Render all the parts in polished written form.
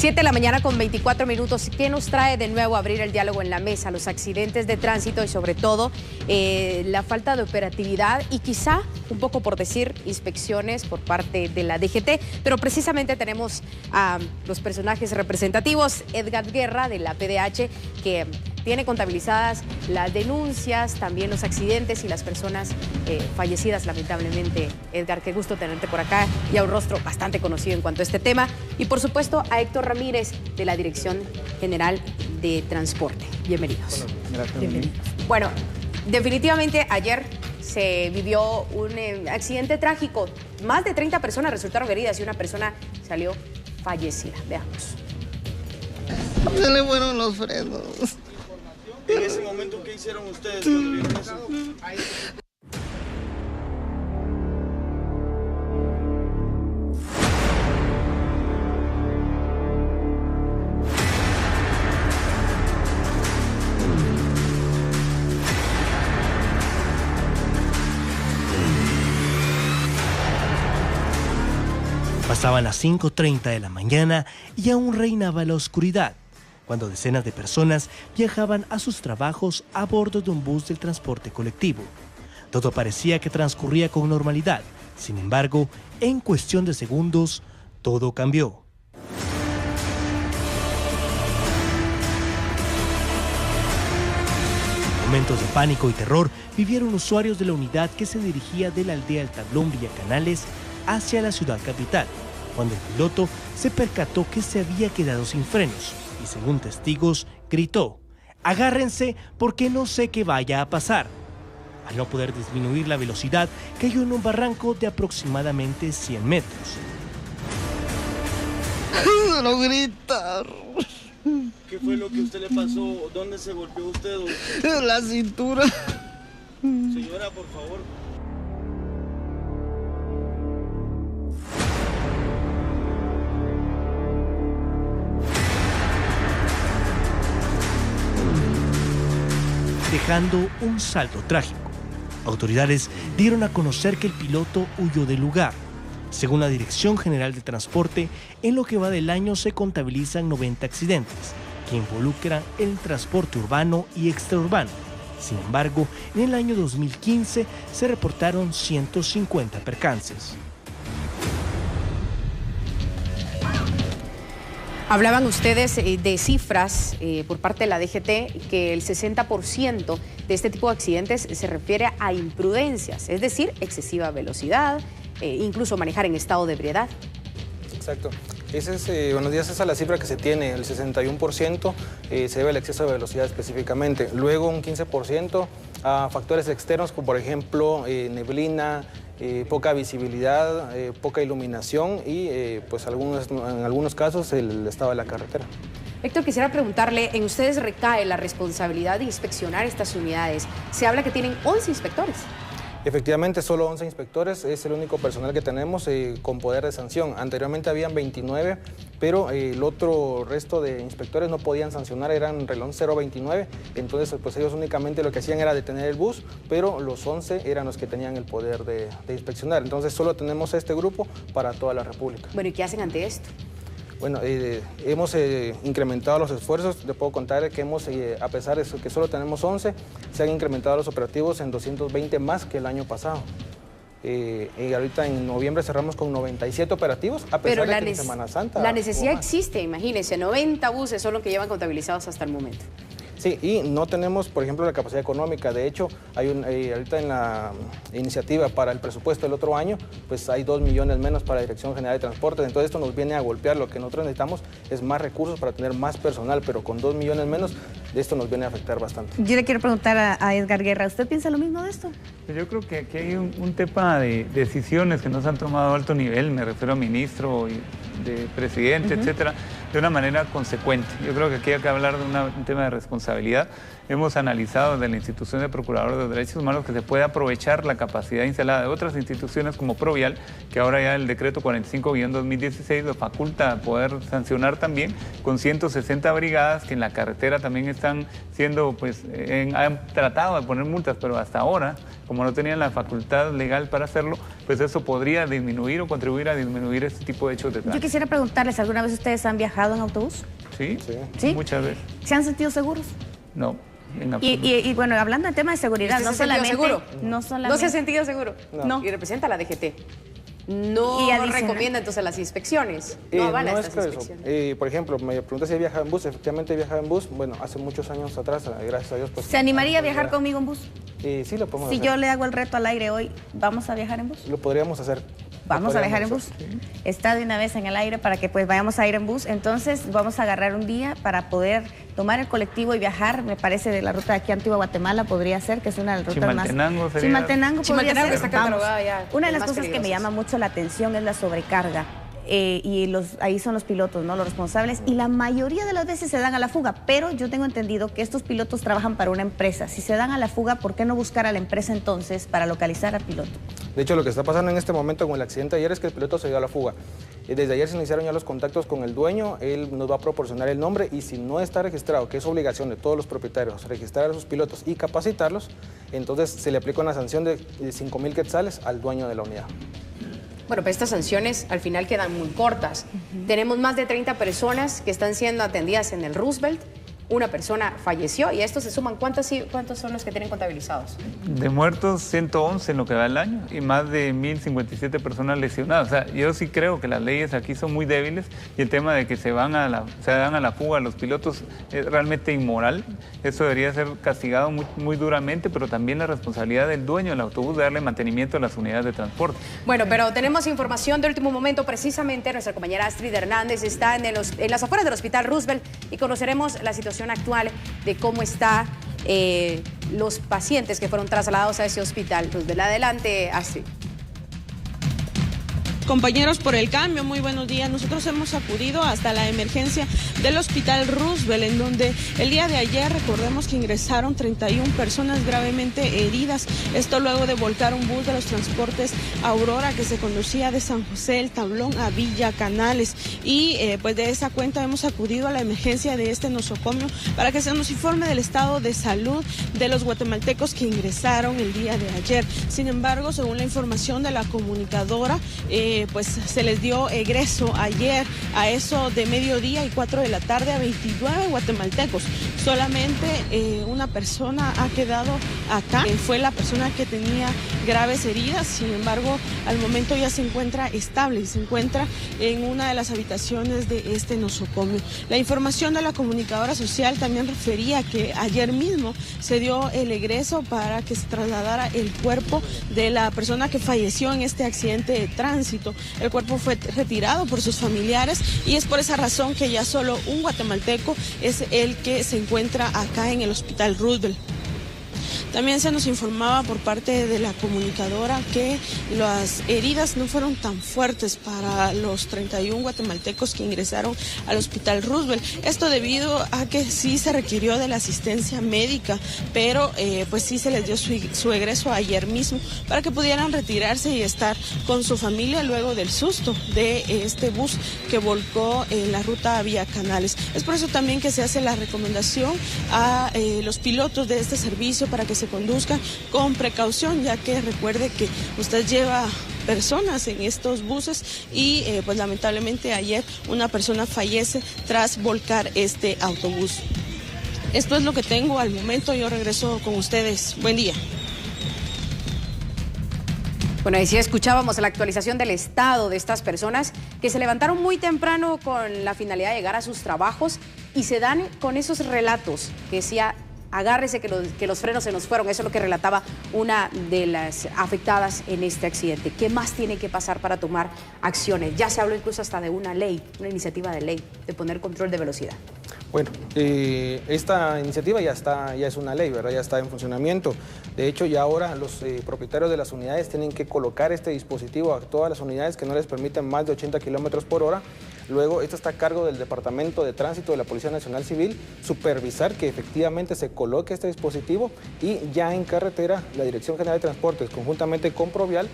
7 de la mañana con 24 minutos. ¿Qué nos trae de nuevo abrir el diálogo en la mesa? Los accidentes de tránsito y sobre todo la falta de operatividad y quizá, un poco por decir, inspecciones por parte de la DGT. Pero precisamente tenemos a los personajes representativos. Edgar Guerra de la PDH, que tiene contabilizadas las denuncias, también los accidentes y las personas fallecidas, lamentablemente. Edgar, qué gusto tenerte por acá y a un rostro bastante conocido en cuanto a este tema. Y por supuesto a Héctor Ramírez de la Dirección General de Transporte. Bienvenidos. Bueno, gracias. Bienvenidos. Bueno, definitivamente ayer se vivió un accidente trágico. Más de 30 personas resultaron heridas y una persona salió fallecida. Veamos. Se le fueron los frenos. En ese momento, ¿qué hicieron ustedes cuando vieron eso? Pasaban las 5:30 de la mañana y aún reinaba la oscuridad, cuando decenas de personas viajaban a sus trabajos a bordo de un bus del transporte colectivo. Todo parecía que transcurría con normalidad. Sin embargo, en cuestión de segundos, todo cambió. Momentos de pánico y terror vivieron usuarios de la unidad que se dirigía de la aldea El Tablón Villa Canales hacia la ciudad capital, cuando el piloto se percató que se había quedado sin frenos y, según testigos, gritó: "Agárrense porque no sé qué vaya a pasar". Al no poder disminuir la velocidad, cayó en un barranco de aproximadamente 100 metros. Solo gritar. ¿Qué fue lo que a usted le pasó? ¿Dónde se golpeó usted? La cintura. Señora, por favor. Dejando un saldo trágico. Autoridades dieron a conocer que el piloto huyó del lugar. Según la Dirección General de Transporte, en lo que va del año se contabilizan 90 accidentes que involucran el transporte urbano y extraurbano. Sin embargo, en el año 2015 se reportaron 150 percances. Hablaban ustedes de cifras por parte de la DGT, que el 60% de este tipo de accidentes se refiere a imprudencias, es decir, excesiva velocidad, incluso manejar en estado de ebriedad. Exacto. Buenos días, esa es la cifra que se tiene. El 61% se debe al exceso de velocidad específicamente. Luego un 15% a factores externos, como por ejemplo neblina, poca visibilidad, poca iluminación y pues en algunos casos el estado de la carretera. Héctor, quisiera preguntarle, en ustedes recae la responsabilidad de inspeccionar estas unidades. Se habla que tienen 11 inspectores. Efectivamente, solo 11 inspectores, es el único personal que tenemos con poder de sanción. Anteriormente habían 29, pero el otro resto de inspectores no podían sancionar, eran reloj 029, entonces pues ellos únicamente lo que hacían era detener el bus, pero los 11 eran los que tenían el poder de inspeccionar. Entonces solo tenemos este grupo para toda la República. Bueno, ¿y qué hacen ante esto? Bueno, hemos incrementado los esfuerzos. Le puedo contar que a pesar de que solo tenemos 11, se han incrementado los operativos en 220 más que el año pasado. Y ahorita en noviembre cerramos con 97 operativos, a pesar de que en Semana Santa... La necesidad existe, imagínense, 90 buses son los que llevan contabilizados hasta el momento. Sí, y no tenemos, por ejemplo, la capacidad económica. De hecho, ahorita en la iniciativa para el presupuesto del otro año, pues hay 2 millones menos para la Dirección General de Transportes. Entonces esto nos viene a golpear. Lo que nosotros necesitamos es más recursos para tener más personal, pero con 2 millones menos, de esto nos viene a afectar bastante. Yo le quiero preguntar a Edgar Guerra, ¿usted piensa lo mismo de esto? Yo creo que aquí hay un tema de decisiones que no se han tomado a alto nivel, me refiero a ministro y de presidente, etcétera, de una manera consecuente. Yo creo que aquí hay que hablar de un tema de responsabilidad. Hemos analizado desde la institución de Procurador de Derechos Humanos que se puede aprovechar la capacidad instalada de otras instituciones como Provial, que ahora ya el decreto 45-2016 lo faculta a poder sancionar también con 160 brigadas que en la carretera también están siendo, pues, han tratado de poner multas, pero hasta ahora, como no tenían la facultad legal para hacerlo, pues eso podría disminuir o contribuir a disminuir este tipo de hechos de tránsito. Yo quisiera preguntarles, ¿alguna vez ustedes han viajado en autobús? Sí, ¿Sí? Muchas veces. ¿Se han sentido seguros? No, en absoluto. Y bueno, hablando del tema de seguridad, ¿Usted no se ha sentido solamente... seguro? No solamente... ¿No se ha sentido seguro? No. Y representa la DGT. No Y adicional- recomienda entonces las inspecciones. No avala no es estas que eso. inspecciones. Por ejemplo, me pregunta si he viajado en bus. Efectivamente he viajado en bus. Bueno, hace muchos años atrás, gracias a Dios. Pues, ¿Se animaría a viajar conmigo en bus? Sí, lo podemos Si hacer. yo le hago el reto al aire hoy, ¿vamos a viajar en bus? Lo podríamos hacer. Vamos a viajar en bus. Sí. Está de una vez en el aire para que pues vayamos a ir en bus. Entonces vamos a agarrar un día para poder tomar el colectivo y viajar. Me parece de la ruta de aquí a Antigua Guatemala podría ser, que es una de las rutas más... Chimaltenango sería- Chimaltenango podría Chimaltenango ser. está Vamos. catalogada ya Una de de las más cosas que me peligrosas. llama mucho la atención es la sobrecarga. Y ahí son los pilotos, ¿no? Los responsables. Y la mayoría de las veces se dan a la fuga. Pero yo tengo entendido que estos pilotos trabajan para una empresa. Si se dan a la fuga, ¿por qué no buscar a la empresa entonces para localizar al piloto? De hecho, lo que está pasando en este momento con el accidente de ayer es que el piloto se dio a la fuga. Desde ayer se iniciaron ya los contactos con el dueño, él nos va a proporcionar el nombre y si no está registrado, que es obligación de todos los propietarios registrar a sus pilotos y capacitarlos, entonces se le aplica una sanción de 5,000 quetzales al dueño de la unidad. Bueno, pero estas sanciones al final quedan muy cortas. Tenemos más de 30 personas que están siendo atendidas en el Roosevelt. Una persona falleció y a esto se suman, ¿cuántos son los que tienen contabilizados? De muertos, 111 en lo que va el año y más de 1.057 personas lesionadas. O sea, yo sí creo que las leyes aquí son muy débiles y el tema de que se dan a la fuga a los pilotos es realmente inmoral. Eso debería ser castigado muy duramente, pero también la responsabilidad del dueño del autobús de darle mantenimiento a las unidades de transporte. Bueno, pero tenemos información de último momento. Precisamente nuestra compañera Astrid Hernández está en las afueras del Hospital Roosevelt y conoceremos la situación actual de cómo están los pacientes que fueron trasladados a ese hospital Roosevelt. Adelante, Astrid. Compañeros por el cambio, muy buenos días. Nosotros hemos acudido hasta la emergencia del Hospital Roosevelt, en donde el día de ayer recordemos que ingresaron 31 personas gravemente heridas. Esto luego de volcar un bus de los transportes Aurora que se conducía de San José el Tablón a Villa Canales. Y pues de esa cuenta hemos acudido a la emergencia de este nosocomio para que se nos informe del estado de salud de los guatemaltecos que ingresaron el día de ayer. Sin embargo, según la información de la comunicadora, pues se les dio egreso ayer a eso de mediodía y 4 de la tarde a 29 guatemaltecos. Solamente una persona ha quedado acá, fue la persona que tenía graves heridas. Sin embargo, al momento ya se encuentra estable y se encuentra en una de las habitaciones de este nosocomio. La información de la comunicadora social también refería que ayer mismo se dio el egreso para que se trasladara el cuerpo de la persona que falleció en este accidente de tránsito. El cuerpo fue retirado por sus familiares y es por esa razón que ya solo un guatemalteco es el que se encuentra acá en el Hospital Roosevelt. También se nos informaba por parte de la comunicadora que las heridas no fueron tan fuertes para los 31 guatemaltecos que ingresaron al Hospital Roosevelt. Esto debido a que sí se requirió de la asistencia médica, pero pues sí se les dio su egreso ayer mismo para que pudieran retirarse y estar con su familia luego del susto de este bus que volcó en la ruta a Vía Canales. Es por eso también que se hace la recomendación a los pilotos de este servicio para que se conduzcan con precaución, ya que recuerde que usted lleva personas en estos buses y pues lamentablemente ayer una persona fallece tras volcar este autobús. Esto es lo que tengo al momento, yo regreso con ustedes. Buen día. Bueno, ahí sí escuchábamos la actualización del estado de estas personas que se levantaron muy temprano con la finalidad de llegar a sus trabajos y se dan con esos relatos que decía: agárrese que los frenos se nos fueron. Eso es lo que relataba una de las afectadas en este accidente. ¿Qué más tiene que pasar para tomar acciones? Ya se habló incluso hasta de una ley, una iniciativa de ley, de poner control de velocidad. Bueno, esta iniciativa ya es una ley, ¿verdad? Ya está en funcionamiento. De hecho, ya ahora los propietarios de las unidades tienen que colocar este dispositivo a todas las unidades que no les permiten más de 80 kilómetros por hora. Luego, esto está a cargo del Departamento de Tránsito de la Policía Nacional Civil, supervisar que efectivamente se coloque este dispositivo y ya en carretera, la Dirección General de Transportes, conjuntamente con Provial,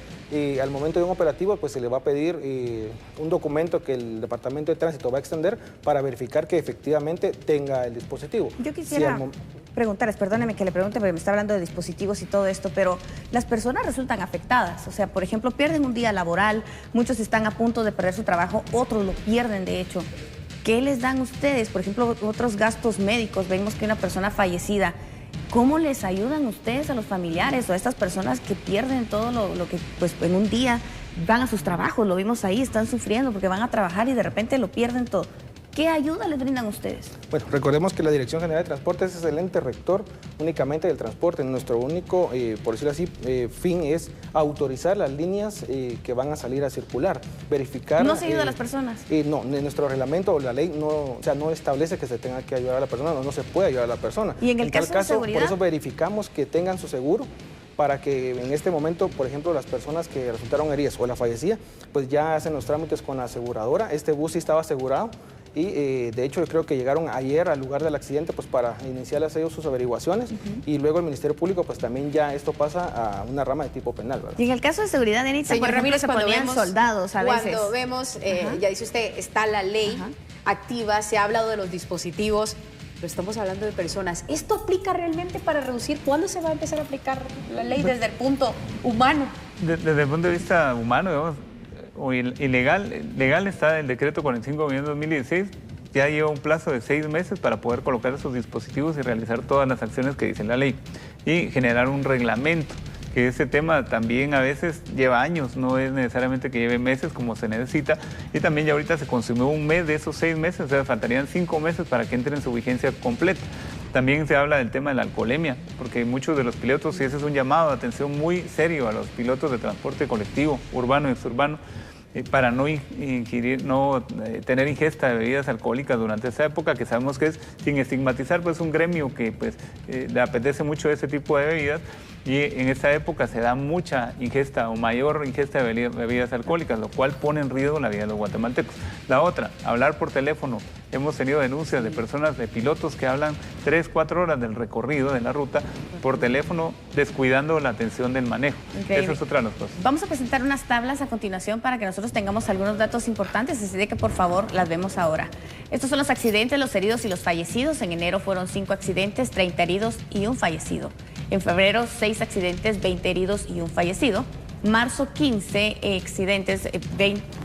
al momento de un operativo, pues se le va a pedir un documento que el Departamento de Tránsito va a extender para verificar que efectivamente tenga el dispositivo. Yo quisiera preguntarles, perdónenme que le pregunte porque me está hablando de dispositivos y todo esto, pero las personas resultan afectadas. O sea, por ejemplo, pierden un día laboral, muchos están a punto de perder su trabajo, otros lo pierden de hecho. ¿Qué les dan ustedes? Por ejemplo, otros gastos médicos, vemos que una persona fallecida. ¿Cómo les ayudan ustedes a los familiares o a estas personas que pierden todo lo que pues en un día van a sus trabajos? Lo vimos ahí, están sufriendo porque van a trabajar y de repente lo pierden todo. ¿Qué ayuda les brindan ustedes? Bueno, recordemos que la Dirección General de Transportes es el ente rector únicamente del transporte. Nuestro único, por decirlo así, fin es autorizar las líneas que van a salir a circular, verificar... ¿No se ayuda a las personas? No, nuestro reglamento o la ley no establece que se tenga que ayudar a la persona, no se puede ayudar a la persona. ¿Y en el caso de seguridad? Por eso verificamos que tengan su seguro, para que en este momento, por ejemplo, las personas que resultaron heridas o la fallecida, pues ya hacen los trámites con la aseguradora. Este bus sí estaba asegurado. Y de hecho yo creo que llegaron ayer al lugar del accidente pues para iniciarles ellos sus averiguaciones y luego el Ministerio Público pues también ya esto pasa a una rama de tipo penal, ¿verdad? Y en el caso de seguridad, Denita, por ejemplo, se ponían soldados a veces. Cuando vemos, ya dice usted, está la ley activa, se ha hablado de los dispositivos, pero estamos hablando de personas. ¿Esto aplica realmente para reducir? ¿Cuándo se va a empezar a aplicar la ley desde el punto humano? Desde el punto de vista humano, digamos, o legal está el decreto 45/2016, ya lleva un plazo de 6 meses para poder colocar esos dispositivos y realizar todas las acciones que dice la ley y generar un reglamento, que ese tema también a veces lleva años, no es necesariamente que lleve meses como se necesita, y también ya ahorita se consumió un mes de esos 6 meses, o sea, faltarían 5 meses para que entre en su vigencia completa. También se habla del tema de la alcoholemia, porque muchos de los pilotos, y ese es un llamado de atención muy serio a los pilotos de transporte colectivo, urbano y exurbano, para no tener ingesta de bebidas alcohólicas durante esa época, que sabemos que es, sin estigmatizar, pues un gremio que pues le apetece mucho ese tipo de bebidas, y en esta época se da mucha ingesta o mayor ingesta de bebidas alcohólicas, lo cual pone en riesgo la vida de los guatemaltecos. La otra, hablar por teléfono. Hemos tenido denuncias de personas, de pilotos que hablan 3-4 horas del recorrido de la ruta por teléfono, descuidando la atención del manejo. Increíble. Eso es otra de las cosas. Vamos a presentar unas tablas a continuación para que nosotros tengamos algunos datos importantes, así de que por favor las vemos ahora. Estos son los accidentes, los heridos y los fallecidos. En enero fueron 5 accidentes, 30 heridos y un fallecido. En febrero 6 accidentes, 20 heridos y un fallecido. Marzo 15 accidentes,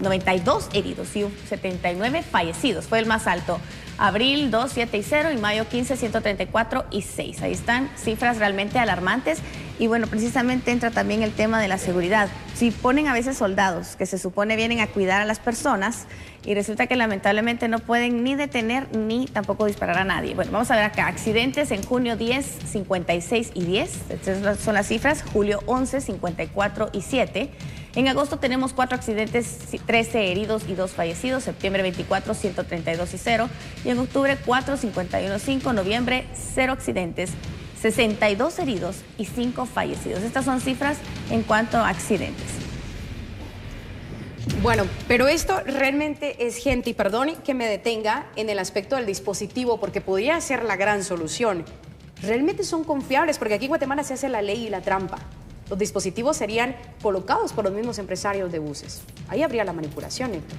92 heridos y 79 fallecidos. Fue el más alto. Abril 2, 7 y 0 y mayo 15, 134 y 6. Ahí están cifras realmente alarmantes. Y bueno, precisamente entra también el tema de la seguridad. Si ponen a veces soldados que se supone vienen a cuidar a las personas y resulta que lamentablemente no pueden ni detener ni tampoco disparar a nadie. Bueno, vamos a ver acá. Accidentes en junio 10, 56 y 10. Estas son las cifras. Julio 11, 54 y 7. En agosto tenemos 4 accidentes, 13 heridos y 2 fallecidos. Septiembre 24, 132 y 0. Y en octubre 4, 51, 5. Noviembre 0 accidentes, 62 heridos y 5 fallecidos. Estas son cifras en cuanto a accidentes. Bueno, pero esto realmente es gente, y perdone que me detenga en el aspecto del dispositivo, porque podría ser la gran solución. ¿Realmente son confiables? Porque aquí en Guatemala se hace la ley y la trampa. Los dispositivos serían colocados por los mismos empresarios de buses. Ahí habría la manipulación, Héctor.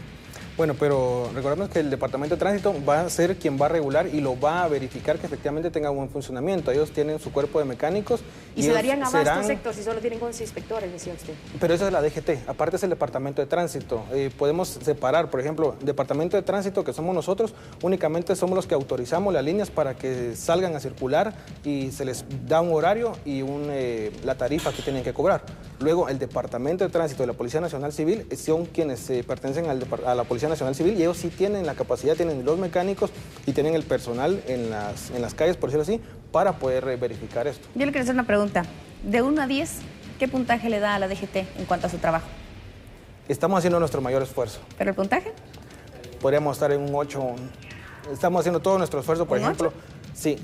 Bueno, pero recordemos que el Departamento de Tránsito va a ser quien va a regular y lo va a verificar que efectivamente tenga buen funcionamiento. Ellos tienen su cuerpo de mecánicos. ¿Y se darían abasto, sector, si solo tienen 11 inspectores, decía usted? Pero esa es la DGT, aparte es el Departamento de Tránsito. Podemos separar, por ejemplo, Departamento de Tránsito, que somos nosotros, únicamente somos los que autorizamos las líneas para que salgan a circular y se les da un horario y la tarifa que tienen que cobrar. Luego, el Departamento de Tránsito de la Policía Nacional Civil son quienes pertenecen a la Policía Nacional Civil, y ellos sí tienen la capacidad, tienen los mecánicos y tienen el personal en las calles, por decirlo así, para poder verificar esto. Yo le quiero hacer una pregunta. De 1 a 10, ¿qué puntaje le da a la DGT en cuanto a su trabajo? Estamos haciendo nuestro mayor esfuerzo. ¿Pero el puntaje? Podríamos estar en un 8. Estamos haciendo todo nuestro esfuerzo, por ejemplo. 8? Sí,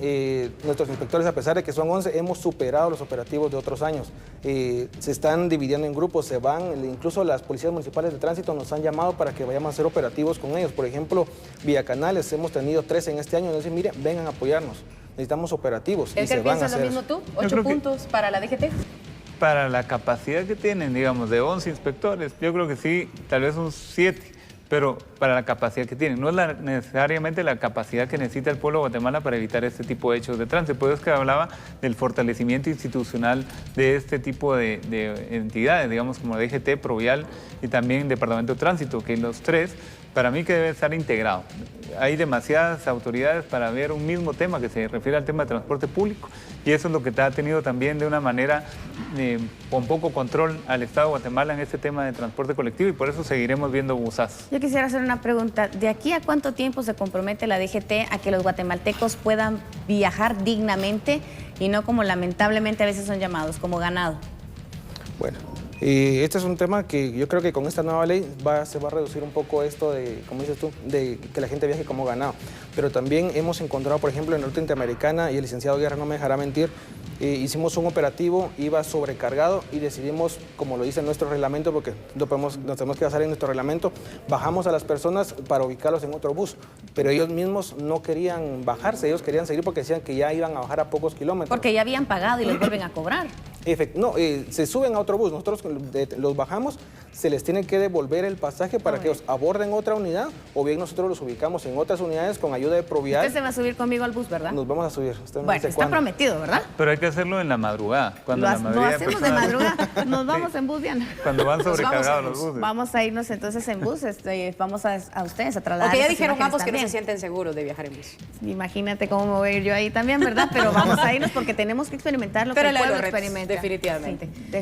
nuestros inspectores, a pesar de que son 11, hemos superado los operativos de otros años. Se están dividiendo en grupos, se van, incluso las policías municipales de tránsito nos han llamado para que vayamos a hacer operativos con ellos. Por ejemplo, Vía Canales, hemos tenido 13 en este año, nos dicen, mire, vengan a apoyarnos, necesitamos operativos. ¿El que piensa lo mismo tú? ¿8 puntos para la DGT? Para la capacidad que tienen, digamos, de 11 inspectores, yo creo que sí, tal vez un 7. pero para la capacidad que tienen. No es necesariamente la capacidad que necesita el pueblo de Guatemala para evitar este tipo de hechos de tránsito. Por eso es que hablaba del fortalecimiento institucional de este tipo de entidades, digamos como DGT, Provial y también Departamento de Tránsito, que los tres, para mí que debe estar integrado. Hay demasiadas autoridades para ver un mismo tema que se refiere al tema de transporte público, y eso es lo que ha tenido también de una manera con poco control al Estado de Guatemala en este tema de transporte colectivo, y por eso seguiremos viendo busazos. Yo quisiera hacer una pregunta. ¿De aquí a cuánto tiempo se compromete la DGT a que los guatemaltecos puedan viajar dignamente y no como lamentablemente a veces son llamados, como ganado? Bueno, este es un tema que yo creo que con esta nueva ley se va a reducir un poco esto de, como dices tú, de que la gente viaje como ganado. Pero también hemos encontrado, por ejemplo, en la ruta interamericana, y el licenciado Guerra no me dejará mentir, hicimos un operativo, iba sobrecargado y decidimos, como lo dice nuestro reglamento, porque nos tenemos que basar en nuestro reglamento, bajamos a las personas para ubicarlos en otro bus, pero ellos mismos no querían bajarse, ellos querían seguir porque decían que ya iban a bajar a pocos kilómetros. Porque ya habían pagado y les vuelven a cobrar. No, se suben a otro bus, nosotros los bajamos, se les tiene que devolver el pasaje para que ellos aborden otra unidad, o bien nosotros los ubicamos en otras unidades con ayuda de Provial. Usted se va a subir conmigo al bus, ¿verdad? Nos vamos a subir. Bueno, está prometido, ¿verdad? Pero hay que hacerlo en la madrugada. Cuando lo hacemos de madrugada. Nos vamos en bus, Diana. Cuando van sobrecargados los buses. Vamos a irnos entonces en bus, vamos a ustedes a trasladar. Porque ya dijeron ambos que no se sienten seguros de viajar en bus. Imagínate cómo me voy a ir yo ahí también, ¿verdad? Pero vamos a irnos porque tenemos que experimentar lo que el pueblo experimenta. Definitivamente. Sí.